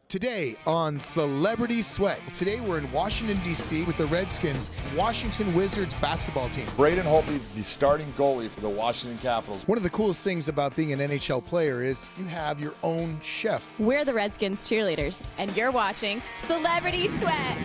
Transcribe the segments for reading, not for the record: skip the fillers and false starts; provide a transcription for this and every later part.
Today on Celebrity Sweat. Today we're in Washington, D.C. with the Redskins, Washington Wizards basketball team. Braden Holtby, the starting goalie for the Washington Capitals. One of the coolest things about being an NHL player is you have your own chef. We're the Redskins cheerleaders, and you're watching Celebrity Sweat.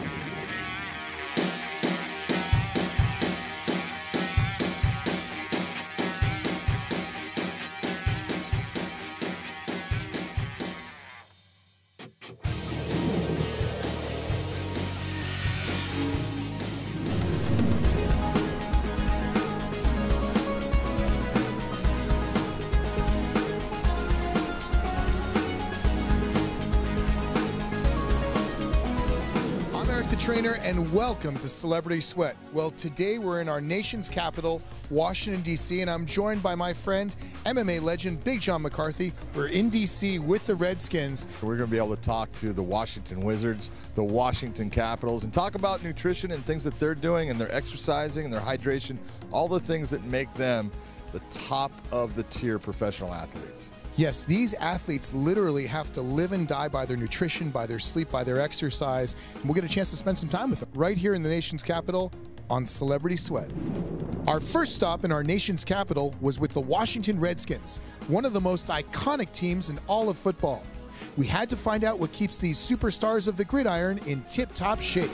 Trainer, and welcome to Celebrity Sweat. Well, today we're in our nation's capital, Washington, D.C., and I'm joined by my friend, MMA legend, Big John McCarthy. We're in D.C. with the Redskins. We're going to be able to talk to the Washington Wizards, the Washington Capitals, and talk about nutrition and things that they're doing and their exercising and their hydration, all the things that make them the top of the tier professional athletes. Yes, these athletes literally have to live and die by their nutrition, by their sleep, by their exercise. And we'll get a chance to spend some time with them right here in the nation's capital on Celebrity Sweat. Our first stop in our nation's capital was with the Washington Redskins, one of the most iconic teams in all of football. We had to find out what keeps these superstars of the gridiron in tip-top shape.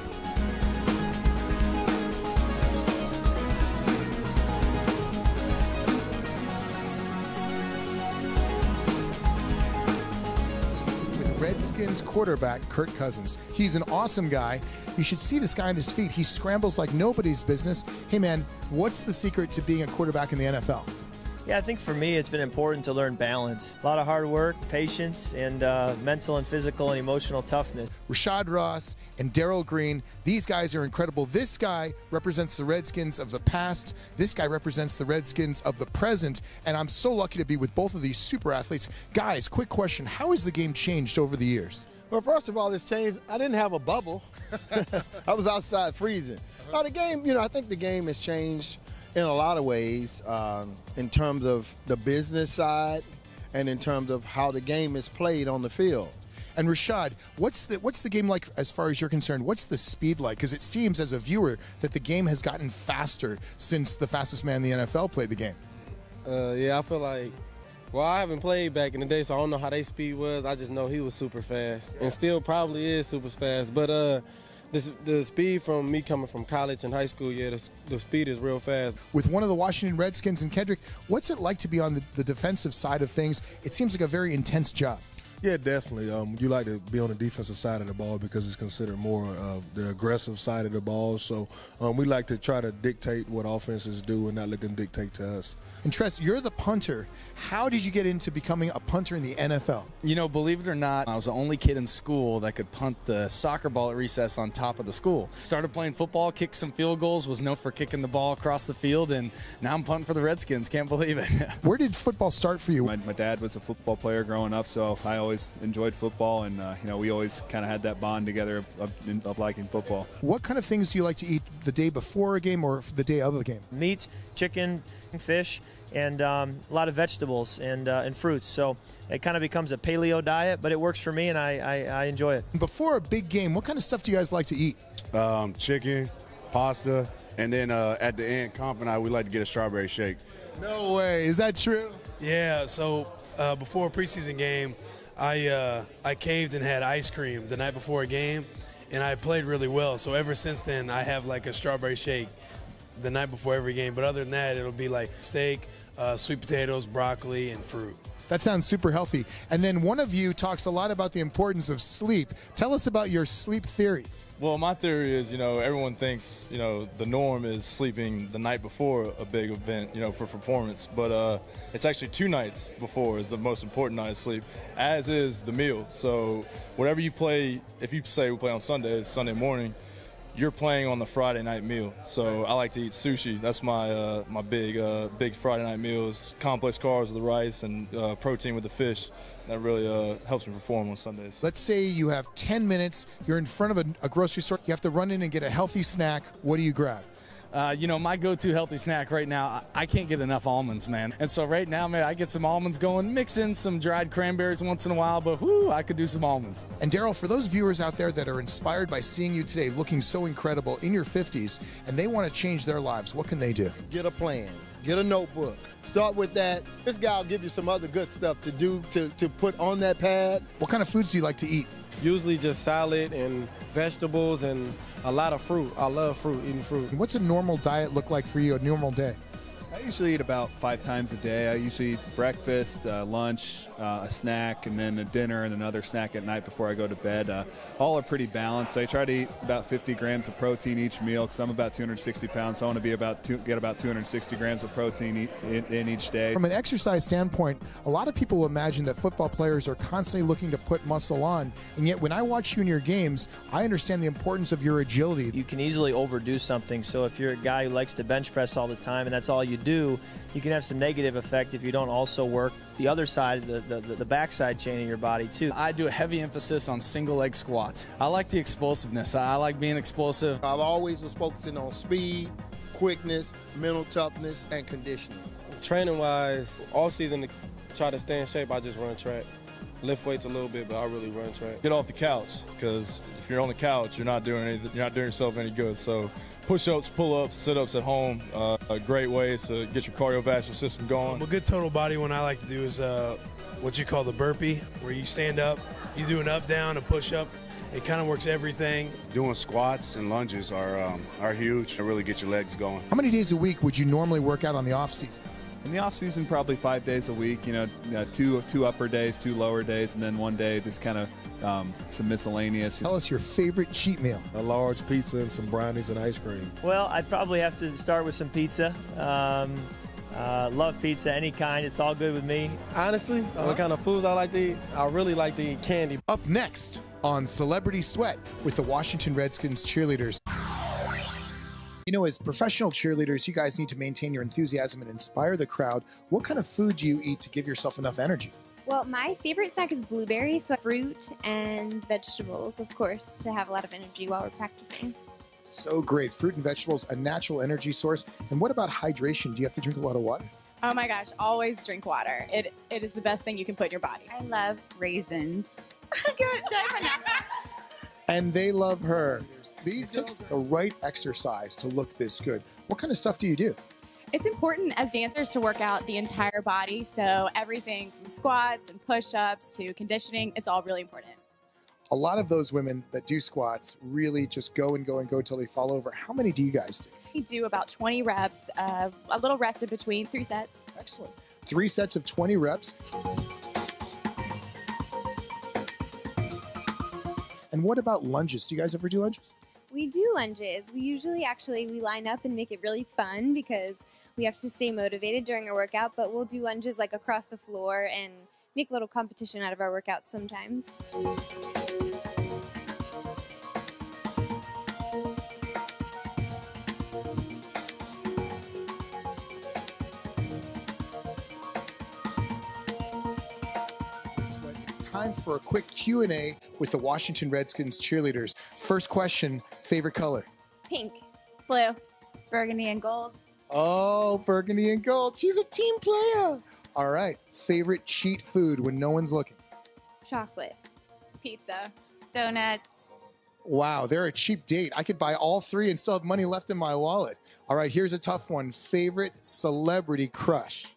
Redskins quarterback Kirk Cousins. He's an awesome guy. You should see this guy on his feet. He scrambles like nobody's business. Hey man, what's the secret to being a quarterback in the NFL? Yeah, I think for me it's been important to learn balance. A lot of hard work, patience, and mental and physical and emotional toughness. Rashad Ross and Darrell Green, these guys are incredible. This guy represents the Redskins of the past. This guy represents the Redskins of the present. And I'm so lucky to be with both of these super athletes. Guys, quick question. How has the game changed over the years? Well, first of all, it's changed. I didn't have a bubble. I was outside freezing. The game, I think the game has changed in a lot of ways, in terms of the business side and in terms of how the game is played on the field. And Rashad, what's the game like as far as you're concerned? What's the speed like? Because it seems as a viewer that the game has gotten faster since the fastest man in the NFL played the game. Yeah, I feel like, well, I haven't played back in the day, so I don't know how their speed was. I just know he was super fast, and still probably is super fast. But the speed from me coming from college and high school, yeah, the speed is real fast. With one of the Washington Redskins and Kendrick, what's it like to be on the defensive side of things? It seems like a very intense job. Yeah, definitely. You like to be on the defensive side of the ball because it's considered more of the aggressive side of the ball. So we like to try to dictate what offenses do and not let them dictate to us. And Tress, you're the punter. How did you get into becoming a punter in the NFL? You know, believe it or not, I was the only kid in school that could punt the soccer ball at recess on top of the school. Started playing football, kicked some field goals, was known for kicking the ball across the field, and now I'm punting for the Redskins. Can't believe it. Where did football start for you? My dad was a football player growing up, so I always enjoyed football, and we always kind of had that bond together of liking football. What kind of things do you like to eat the day before a game or the day of a game? Meat, chicken, fish, and a lot of vegetables and fruits. So it kind of becomes a paleo diet, but it works for me, and I enjoy it. Before a big game, what kind of stuff do you guys like to eat? Chicken, pasta, and then at the end, Comp and I, we like to get a strawberry shake. No way. Is that true? Yeah, so before a preseason game, I caved and had ice cream the night before a game, and I played really well. So ever since then, I have like a strawberry shake the night before every game. But other than that, it'll be like steak, sweet potatoes, broccoli, and fruit. That sounds super healthy. And then one of you talks a lot about the importance of sleep. Tell us about your sleep theories. Well, my theory is, everyone thinks, the norm is sleeping the night before a big event, for performance. But it's actually 2 nights before is the most important night of sleep, as is the meal. So whatever you play, if you say we play on Sunday, it's Sunday morning, you're playing on the Friday night meal. So I like to eat sushi. That's my my big Friday night meal is complex carbs with the rice and protein with the fish. That really helps me perform on Sundays. Let's say you have 10 minutes, you're in front of a grocery store, you have to run in and get a healthy snack. What do you grab? My go-to healthy snack right now, I can't get enough almonds, man. And so right now, man, I get some almonds going, mix in some dried cranberries once in a while, but whoo, I could do some almonds. And Daryl, for those viewers out there that are inspired by seeing you today looking so incredible in your 50s and they want to change their lives, what can they do? Get a plan. Get a notebook. Start with that. This guy will give you some other good stuff to do to put on that pad. What kind of foods do you like to eat? Usually just salad and vegetables and a lot of fruit. I love fruit, eating fruit. What's a normal diet look like for you, a normal day? I usually eat about 5 times a day. I usually eat breakfast, lunch, a snack, and then a dinner and another snack at night before I go to bed. All are pretty balanced. I try to eat about 50 grams of protein each meal because I'm about 260 pounds, so I want to be get about 260 grams of protein in each day. From an exercise standpoint, a lot of people imagine that football players are constantly looking to put muscle on, and yet when I watch you in your games, I understand the importance of your agility. You can easily overdo something, so if you're a guy who likes to bench press all the time and that's all you do, you can have some negative effect if you don't also work the other side, the backside chain of your body too. I do a heavy emphasis on single leg squats. I like the explosiveness. I like being explosive. I've always was focusing on speed, quickness, mental toughness, and conditioning. Training-wise, all season to try to stay in shape, I just run track. Lift weights a little bit, but I really run track. Get off the couch, because if you're on the couch, you're not doing anything. You're not doing yourself any good. So push-ups, pull-ups, sit-ups at home, great ways to get your cardiovascular system going. A good total body one I like to do is what you call the burpee, where you stand up, you do an up-down, a push-up. It kind of works everything. Doing squats and lunges are huge. They really get your legs going. How many days a week would you normally work out on the off-season? In the off season, probably 5 days a week. Two upper days, 2 lower days, and then one day just kind of some miscellaneous. Tell us your favorite cheat meal. A large pizza and some brownies and ice cream. Well, I'd probably have to start with some pizza. Love pizza, any kind. It's all good with me. Honestly, what kind of foods I like to eat? I really like to eat candy. Up next on Celebrity Sweat with the Washington Redskins cheerleaders. As professional cheerleaders, you guys need to maintain your enthusiasm and inspire the crowd. What kind of food do you eat to give yourself enough energy? Well, my favorite snack is blueberries, so fruit and vegetables, of course, to have a lot of energy while we're practicing. So great. Fruit and vegetables, a natural energy source. And what about hydration? Do you have to drink a lot of water? Oh my gosh, always drink water. It is the best thing you can put in your body. I love raisins. And they love her. These takes the right exercise to look this good. What kind of stuff do you do? It's important as dancers to work out the entire body, so everything from squats and push-ups to conditioning, it's all really important. A lot of those women that do squats really just go and go and go until they fall over. How many do you guys do? We do about 20 reps, a little rest in between, 3 sets. Excellent. 3 sets of 20 reps. And what about lunges? Do you guys ever do lunges? We do lunges. We usually we line up and make it really fun because we have to stay motivated during our workout, but we'll do lunges like across the floor and make a little competition out of our workouts sometimes. Time for a quick Q&A with the Washington Redskins cheerleaders. First question, favorite color? Pink. Blue. Burgundy and gold. Oh, burgundy and gold. She's a team player. All right. Favorite cheat food when no one's looking? Chocolate. Pizza. Donuts. Wow, they're a cheap date. I could buy all 3 and still have money left in my wallet. All right, here's a tough one. Favorite celebrity crush?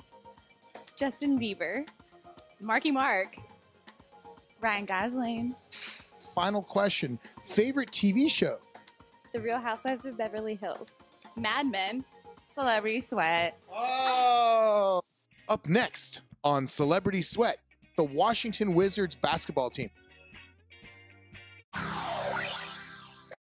Justin Bieber. Marky Mark. Ryan Gosling. Final question. Favorite TV show? The Real Housewives of Beverly Hills. Mad Men. Celebrity Sweat. Oh! Up next on Celebrity Sweat, the Washington Wizards basketball team.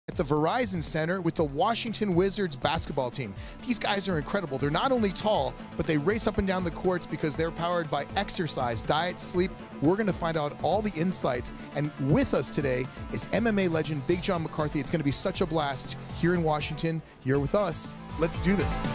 At the Verizon Center with the Washington Wizards basketball team. These guys are incredible. They're not only tall, but they race up and down the courts because they're powered by exercise, diet, sleep. We're going to find out all the insights. And with us today is MMA legend Big John McCarthy. It's going to be such a blast here in Washington. You're with us. Let's do this.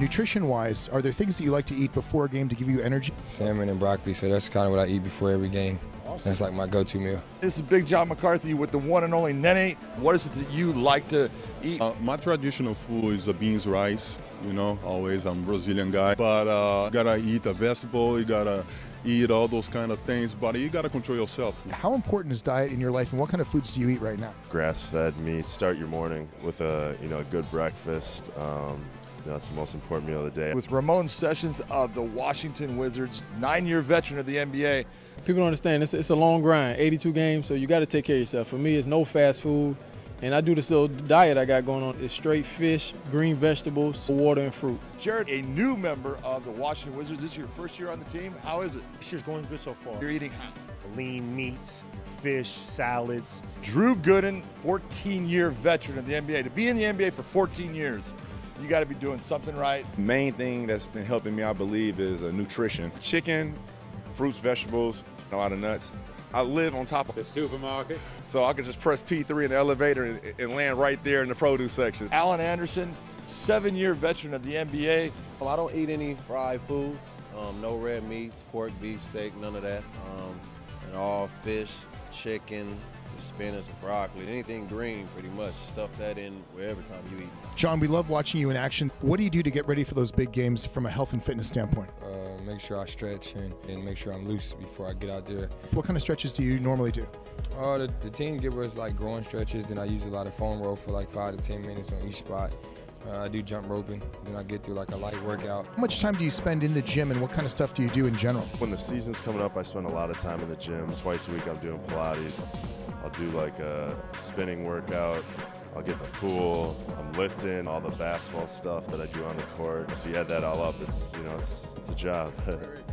Nutrition-wise, are there things that you like to eat before a game to give you energy? Salmon and broccoli, so that's kind of what I eat before every game. That's like my go-to meal. This is Big John McCarthy with the one and only Nene. What is it that you like to eat? My traditional food is beans, rice. You know, always I'm a Brazilian guy. But you gotta eat a vegetable, you gotta eat all those kind of things, but you gotta control yourself. How important is diet in your life, and what kind of foods do you eat right now? Grass-fed meat. Start your morning with a good breakfast. That's the most important meal of the day. With Ramon Sessions of the Washington Wizards, 9-year veteran of the NBA. People don't understand, it's a long grind, 82 games, so you got to take care of yourself. For me, it's no fast food, and I do this little diet I got going on. It's straight fish, green vegetables, water, and fruit. Jared, a new member of the Washington Wizards. This is your first year on the team. How is it? This year's going good so far. You're eating how? Lean meats, fish, salads. Drew Gooden, 14-year veteran of the NBA. To be in the NBA for 14 years, you got to be doing something right. Main thing that's been helping me, I believe, is nutrition. Chicken, fruits, vegetables, a lot of nuts. I live on top of the supermarket, so I could just press P3 in the elevator and land right there in the produce section. Alan Anderson, 7-year veteran of the NBA. Well, I don't eat any fried foods, no red meats, pork, beef, steak, none of that. And all fish, chicken, spinach, broccoli, anything green, pretty much. Stuff that in wherever time you eat. John, we love watching you in action. What do you do to get ready for those big games from a health and fitness standpoint? Make sure I stretch and make sure I'm loose before I get out there. What kind of stretches do you normally do? The team gives us like growing stretches, and I use a lot of foam roll for like 5 to 10 minutes on each spot. I do jump roping, then I get through like a light workout. How much time do you spend in the gym, and what kind of stuff do you do in general? When the season's coming up, I spend a lot of time in the gym. Twice a week I'm doing Pilates. I'll do like a spinning workout. I'll get in the pool. I'm lifting all the basketball stuff that I do on the court. So you add that all up, it's a job.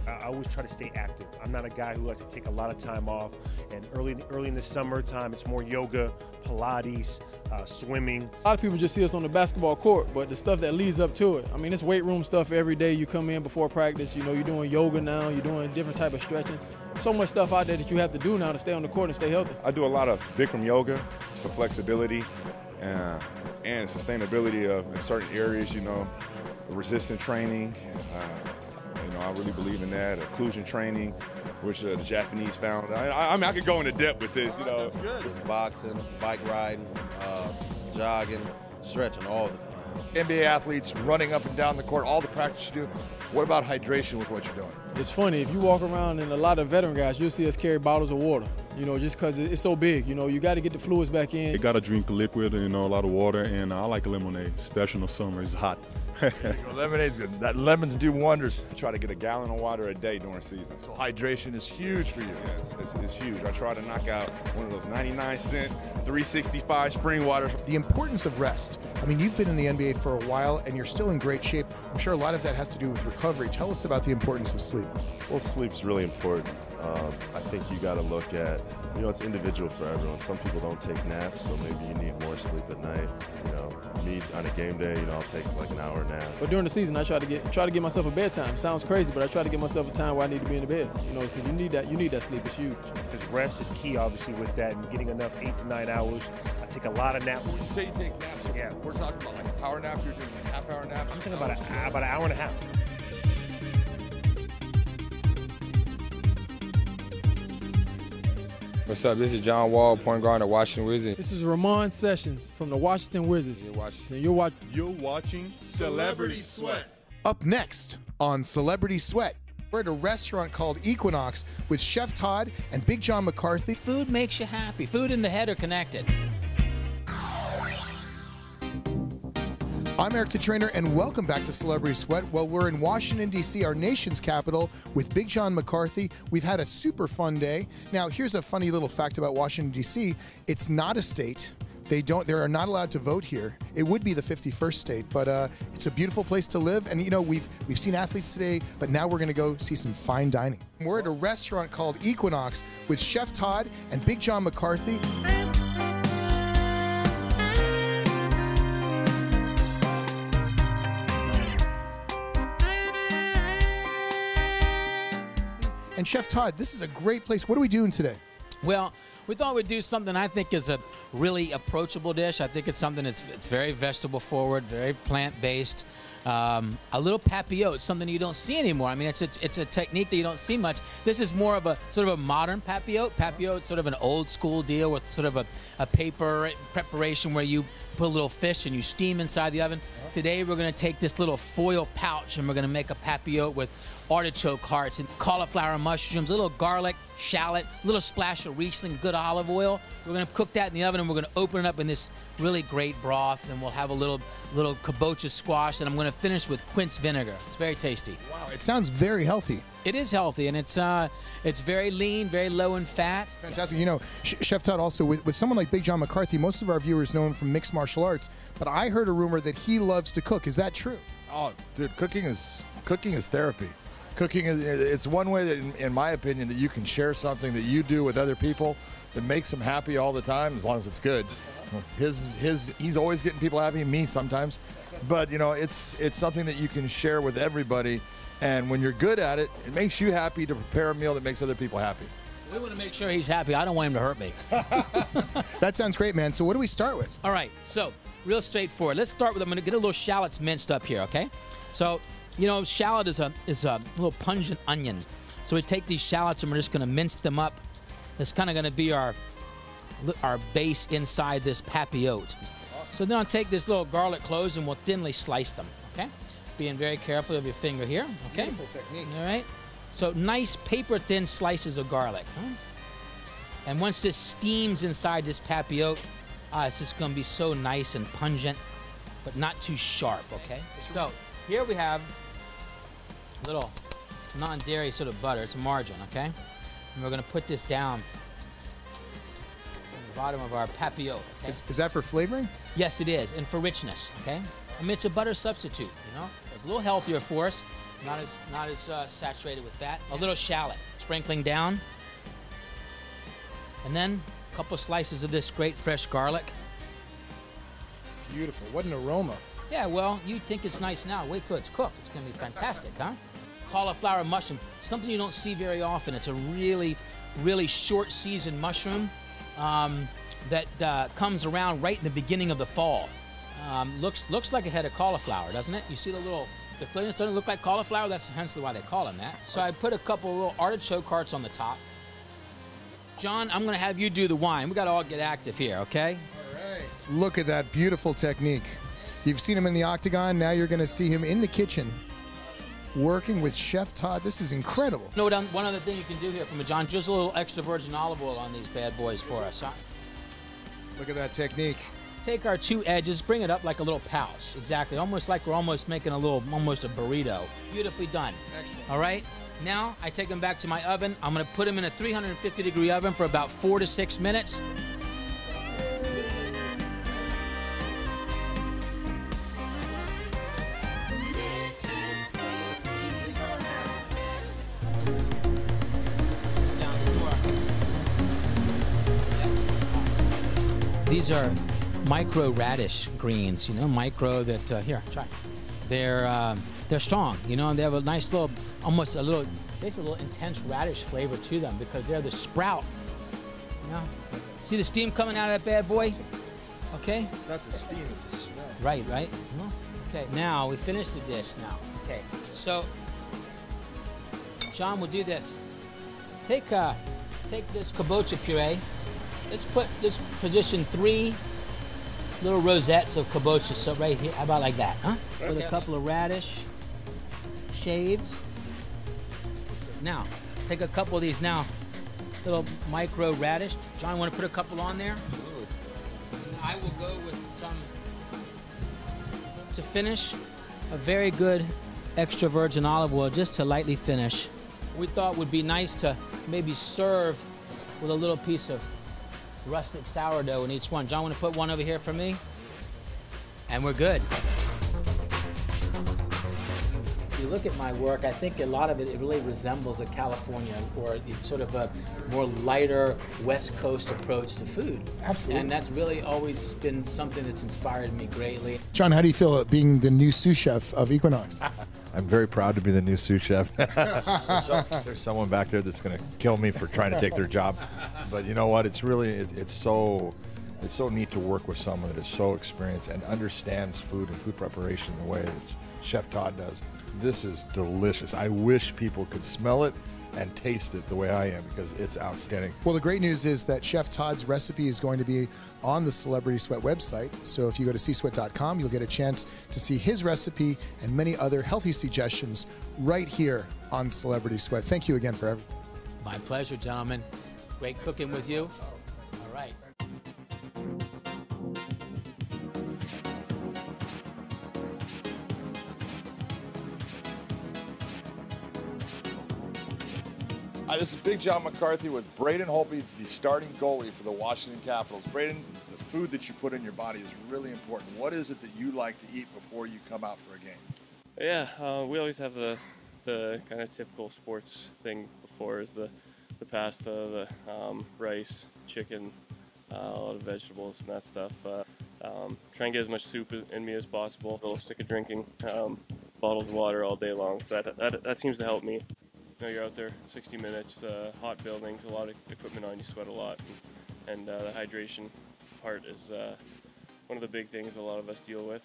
I always try to stay active. I'm not a guy who likes to take a lot of time off. And early in the summertime, it's more yoga, Pilates, swimming. A lot of people just see us on the basketball court, but the stuff that leads up to it. I mean, it's weight room stuff every day. You come in before practice, you're doing yoga now, you're doing different type of stretching. So much stuff out there that you have to do now to stay on the court and stay healthy. I do a lot of Bikram yoga for flexibility and sustainability in certain areas, resistant training. I really believe in that. Occlusion training, which the Japanese found. I mean, I could go into depth with this, That's good. It's boxing, bike riding, jogging, stretching all the time. NBA athletes running up and down the court, all the practice you do. What about hydration with what you're doing? It's funny, if you walk around and a lot of veteran guys, you'll see us carry bottles of water, just because it's so big. You got to get the fluids back in. You got to drink liquid, a lot of water, and I like lemonade, especially in the summer. It's hot. Lemonade's good. That lemons do wonders. I try to get a gallon of water a day during season. So hydration is huge for you. Yes, it's huge. I try to knock out one of those 99-cent, 365 spring water. The importance of rest. I mean, you've been in the NBA for a while, and you're still in great shape. I'm sure a lot of that has to do with recovery. Tell us about the importance of sleep. Well, sleep's really important. I think you got to look at, it's individual for everyone. Some people don't take naps, so maybe you need more sleep at night. Me on a game day, I'll take like an hour nap. But during the season, I try to get myself a bedtime. Sounds crazy, but I try to get myself a time where I need to be in the bed. Because you need that sleep. It's huge. Because rest is key, obviously, with that, and getting enough 8 to 9 hours. I take a lot of naps. When you say you take naps, yeah, we're talking about like a power nap. You're doing half-hour naps. I'm talking about an hour and a half. What's up? This is John Wall, point guard of Washington Wizards. This is Ramon Sessions from the Washington Wizards. You're watching Celebrity Sweat. Up next on Celebrity Sweat, we're at a restaurant called Equinox with Chef Todd and Big John McCarthy. Food makes you happy. Food and the head are connected. I'm Eric the Trainer, and welcome back to Celebrity Sweat. Well, we're in Washington, D.C., our nation's capital, with Big John McCarthy. We've had a super fun day. Now, here's a funny little fact about Washington, D.C. It's not a state. They are not allowed to vote here. It would be the 51st state, but it's a beautiful place to live. And we've seen athletes today, but now we're going to go see some fine dining. We're at a restaurant called Equinox with Chef Todd and Big John McCarthy. And Chef Todd, this is a great place. What are we doing today? Well, we thought we'd do something I think is a really approachable dish. I think it's something it's very vegetable forward, very plant-based. A little papillote, something you don't see anymore. I mean, it's a technique that you don't see much. This is more of a sort of a modern papillote. Papillote, sort of an old school deal with sort of a paper preparation where you put a little fish and you steam inside the oven. Today we're going to take this little foil pouch and we're going to make a papillote with artichoke hearts and cauliflower mushrooms, a little garlic, shallot, a little splash of Riesling, good olive oil. We're going to cook that in the oven and we're going to open it up in this really great broth, and we'll have a little kabocha squash, and I'm going to finish with quince vinegar. It's very tasty. Wow, it sounds very healthy. It is healthy, and it's very lean, very low in fat. Fantastic. You know, Chef Todd, also with someone like Big John McCarthy, most of our viewers know him from mixed martial arts, but I heard a rumor that he loves to cook. Is that true? Oh, dude, cooking is therapy. Cooking it's one way that, in my opinion, that you can share something that you do with other people that makes them happy all the time, as long as it's good. He's always getting people happy, me sometimes, but you know, it's something that you can share with everybody, and when you're good at it, it makes you happy to prepare a meal that makes other people happy. We want to make sure he's happy. I don't want him to hurt me. That sounds great, man. So what do we start with? All right, so real straightforward. Let's start with, I'm going to get a little shallots minced up here, okay? So, you know, shallot is a little pungent onion. So we take these shallots and we're just going to mince them up. It's kind of going to be our base inside this papillote. Awesome. So then I'll take this little garlic cloves and we'll thinly slice them, okay? Being very careful of your finger here, okay? Beautiful technique. All right. So nice paper-thin slices of garlic. Huh? And once this steams inside this papillote, it's just going to be so nice and pungent, but not too sharp, okay? So here we have a little non-dairy sort of butter. It's margarine, okay? And we're going to put this down on the bottom of our papillote. Okay? Is that for flavoring? Yes, it is, and for richness, okay? I mean, it's a butter substitute, you know? It's a little healthier for us, not as saturated with fat. A little shallot, sprinkling down. And then a couple slices of this great fresh garlic. Beautiful. What an aroma. Yeah, well, you think it's nice now. Wait till it's cooked. It's going to be fantastic, huh? Cauliflower mushroom, something you don't see very often. It's a really, really short season mushroom that comes around right in the beginning of the fall. Looks like a head of cauliflower, doesn't it? You see the flavors doesn't look like cauliflower. That's hence why they call them that. So I put a couple little artichoke hearts on the top. John, I'm going to have you do the wine. We got to all get active here, okay? All right. Look at that beautiful technique. You've seen him in the octagon. Now you're going to see him in the kitchen working with Chef Todd. This is incredible. You know, one other thing you can do here from a John, just a little extra virgin olive oil on these bad boys for us, huh? Look at that technique. Take our two edges, bring it up like a little pouch. Exactly, almost like we're almost making almost a burrito. Beautifully done. Excellent. All right, now I take them back to my oven. I'm gonna put them in a 350-degree oven for about 4 to 6 minutes. These are micro radish greens, you know, micro that, here, try. They're strong, you know, and they have a nice little, almost a little, basically a little intense radish flavor to them because they're the sprout, you know. See the steam coming out of that bad boy? Okay? It's not the steam, it's the smell. Right, right? Okay, now we finish the dish now. Okay, so, John will do this. Take this kabocha puree. Let's position 3 little rosettes of kabocha, so right here, how about like that, huh? With a couple of radish, shaved. Now, take a couple of these now, little micro radish. John, want to put a couple on there? I will go with some, to finish, a very good extra virgin olive oil, just to lightly finish. We thought would be nice to maybe serve with a little piece of rustic sourdough in each one. John, want to put one over here for me? And we're good. If you look at my work, I think a lot of it really resembles a California or it's sort of a more lighter West Coast approach to food. Absolutely. And that's really always been something that's inspired me greatly. John, how do you feel about being the new sous chef of Equinox? I'm very proud to be the new sous chef. There's someone back there that's going to kill me for trying to take their job. But you know what? It's really, it's so neat to work with someone that is so experienced and understands food and food preparation the way Chef Todd does. This is delicious. I wish people could smell it and taste it the way I am, because it's outstanding. Well, the great news is that Chef Todd's recipe is going to be on the Celebrity Sweat website. So if you go to csweat.com, you'll get a chance to see his recipe and many other healthy suggestions right here on Celebrity Sweat. Thank you again for everything. My pleasure, gentlemen. Great cooking with you. All right. Hi, this is Big John McCarthy with Braden Holtby, the starting goalie for the Washington Capitals. Braden, the food that you put in your body is really important. What is it that you like to eat before you come out for a game? Yeah, we always have the kind of typical sports thing before is the pasta, the rice, chicken, a lot of vegetables and that stuff. Try and get as much soup in me as possible. A little sick of drinking bottles of water all day long, so that seems to help me. You know, you're out there 60 minutes, hot buildings, a lot of equipment on, you sweat a lot, and the hydration part is one of the big things a lot of us deal with.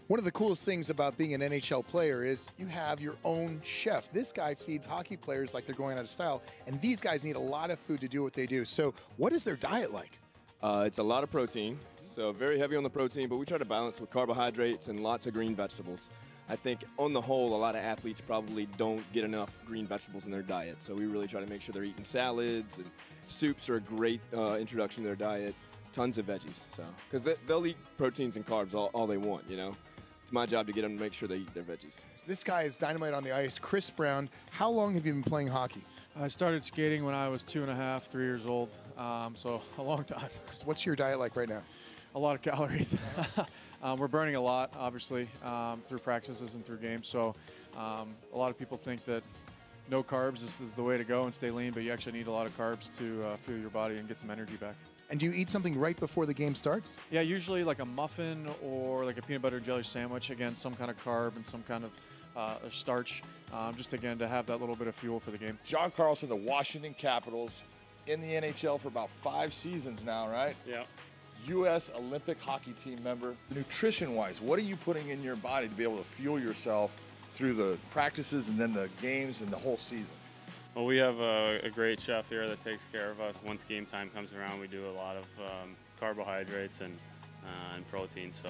One of the coolest things about being an NHL player is you have your own chef. This guy feeds hockey players like they're going out of style, and these guys need a lot of food to do what they do. So what is their diet like? It's a lot of protein, so very heavy on the protein, but we try to balance with carbohydrates and lots of green vegetables. I think on the whole, a lot of athletes probably don't get enough green vegetables in their diet, so we really try to make sure they're eating salads, and soups are a great introduction to their diet, tons of veggies, so because they'll eat proteins and carbs all they want, you know. It's my job to get them to make sure they eat their veggies. This guy is dynamite on the ice. Chris Brown, how long have you been playing hockey? I started skating when I was 2.5, 3 years old, so a long time. What's your diet like right now? A lot of calories. We're burning a lot, obviously, through practices and through games. So a lot of people think that no carbs is the way to go and stay lean, but you actually need a lot of carbs to fuel your body and get some energy back. And do you eat something right before the game starts? Yeah, usually like a muffin or like a peanut butter and jelly sandwich. Again, some kind of carb and some kind of starch, just again to have that little bit of fuel for the game. John Carlson, the Washington Capitals, in the NHL for about 5 seasons now, right? Yeah. U.S. Olympic hockey team member. Nutrition-wise, what are you putting in your body to be able to fuel yourself through the practices and then the games and the whole season? Well, we have a great chef here that takes care of us. Once game time comes around, we do a lot of carbohydrates and protein, so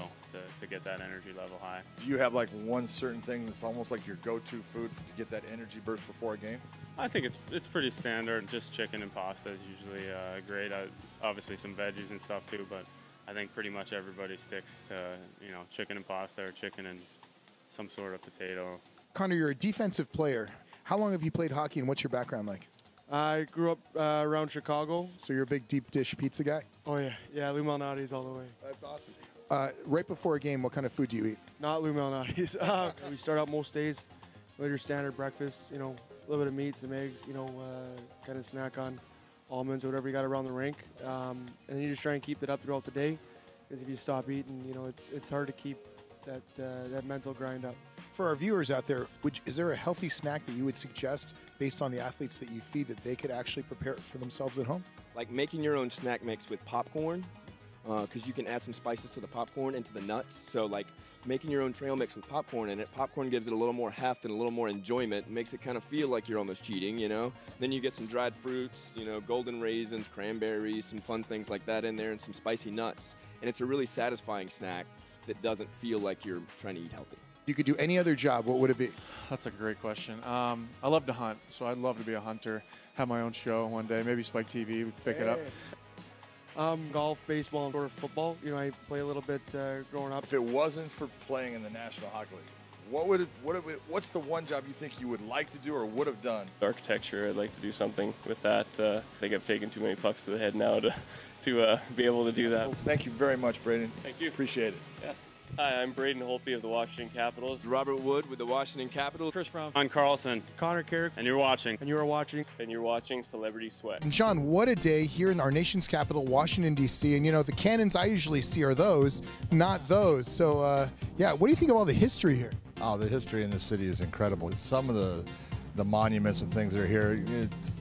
to get that energy level high. Do you have like one certain thing that's almost like your go-to food to get that energy burst before a game? I think it's pretty standard. Just chicken and pasta is usually great. Obviously some veggies and stuff too, but I think pretty much everybody sticks to chicken and pasta or chicken and some sort of potato. Connor, you're a defensive player. How long have you played hockey, and what's your background like? I grew up around Chicago. So you're a big deep dish pizza guy? Oh yeah, Lou Malnati's all the way. That's awesome. Right before a game, what kind of food do you eat? Not Lou Malnati's. We start out most days with your standard breakfast, a little bit of meat, some eggs, kind of snack on almonds or whatever you got around the rink. And then you just try and keep it up throughout the day, because if you stop eating, it's hard to keep that mental grind up. For our viewers out there, is there a healthy snack that you would suggest based on the athletes that you feed that they could actually prepare for themselves at home? Like making your own snack mix with popcorn, because you can add some spices to the popcorn and to the nuts. So like making your own trail mix with popcorn in it, popcorn gives it a little more heft and a little more enjoyment, makes it kind of feel like you're almost cheating, Then you get some dried fruits, golden raisins, cranberries, some fun things like that in there, and some spicy nuts. And it's a really satisfying snack that doesn't feel like you're trying to eat healthy. You could do any other job, what would it be? That's a great question. I love to hunt, so I'd love to be a hunter, have my own show one day, maybe Spike TV, pick it up. Golf, baseball, or football. I play a little bit growing up. If it wasn't for playing in the National Hockey League, what's the one job you think you would like to do or would have done? Architecture, I'd like to do something with that. I think I've taken too many pucks to the head now to be able to do that. Thank you very much, Braden. Thank you. Appreciate it. Yeah. Hi, I'm Braden Holtby of the Washington Capitals. Robert Wood with the Washington Capitals. Chris Brown. John Carlson. Connor Carrick. And you're watching. And you are watching. And you're watching Celebrity Sweat. And John, what a day here in our nation's capital, Washington, D.C. And, the cannons I usually see are those, not those. So, what do you think of all the history here? Oh, the history in this city is incredible. Some of the monuments and things that are here,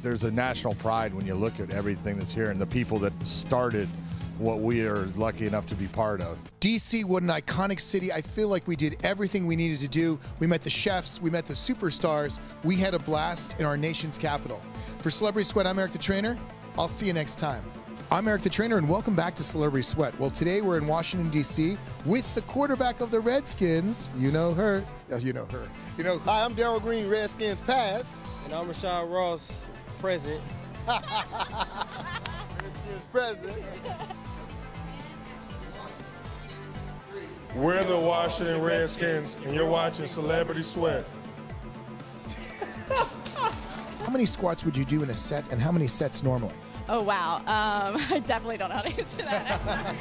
there's a national pride when you look at everything that's here and the people that started what we are lucky enough to be part of. DC, what an iconic city. I feel like we did everything we needed to do. We met the chefs, we met the superstars. We had a blast in our nation's capital. For Celebrity Sweat, I'm Eric the Trainer. I'll see you next time. I'm Eric the Trainer, and welcome back to Celebrity Sweat. Well, today we're in Washington, D.C. with the quarterback of the Redskins. You know her. You know her. You know. Hi, I'm Darryl Green, Redskins past. And I'm Rashad Ross, present. Redskins present. We're the Washington Redskins, and you're watching Celebrity Sweat. How many squats would you do in a set, and how many sets normally? Oh, wow. I definitely don't know how to answer that.